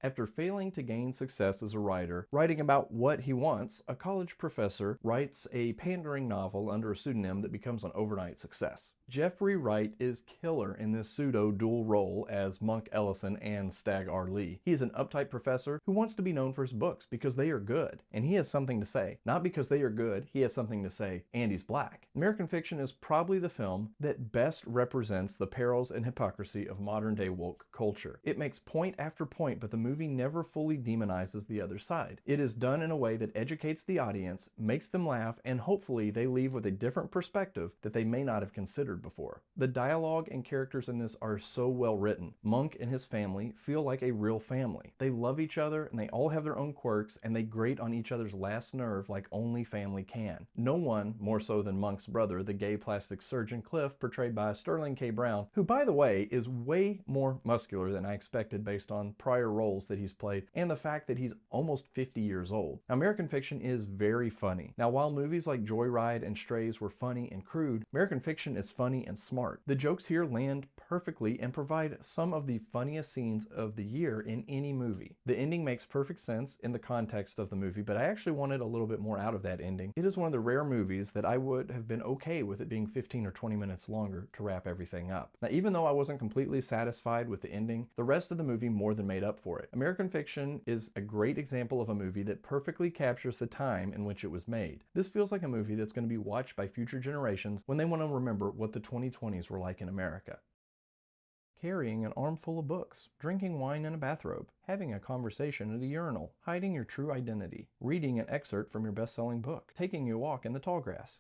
After failing to gain success as a writer, writing about what he wants, a college professor writes a pandering novel under a pseudonym that becomes an overnight success. Jeffrey Wright is killer in this pseudo-dual role as Monk Ellison and Stagg R. Lee. He is an uptight professor who wants to be known for his books because they are good, and he has something to say. Not because they are good, he has something to say, and he's black. American Fiction is probably the film that best represents the perils and hypocrisy of modern-day woke culture. It makes point after point, but the movie never fully demonizes the other side. It is done in a way that educates the audience, makes them laugh, and hopefully they leave with a different perspective that they may not have considered before. The dialogue and characters in this are so well written. Monk and his family feel like a real family. They love each other and they all have their own quirks and they grate on each other's last nerve like only family can. No one more so than Monk's brother, the gay plastic surgeon Cliff, portrayed by Sterling K. Brown, who by the way is way more muscular than I expected based on prior roles that he's played and the fact that he's almost 50 years old. Now, American Fiction is very funny. Now, while movies like Joyride and Strays were funny and crude, American Fiction is funny and smart. The jokes here land perfectly and provide some of the funniest scenes of the year in any movie. The ending makes perfect sense in the context of the movie, but I actually wanted a little bit more out of that ending. It is one of the rare movies that I would have been okay with it being 15 or 20 minutes longer to wrap everything up. Now, even though I wasn't completely satisfied with the ending, the rest of the movie more than made up for it. American Fiction is a great example of a movie that perfectly captures the time in which it was made. This feels like a movie that's going to be watched by future generations when they want to remember what the 2020s were like in America. Carrying an armful of books, drinking wine in a bathrobe, having a conversation at a urinal, hiding your true identity, reading an excerpt from your best-selling book, taking a walk in the tall grass,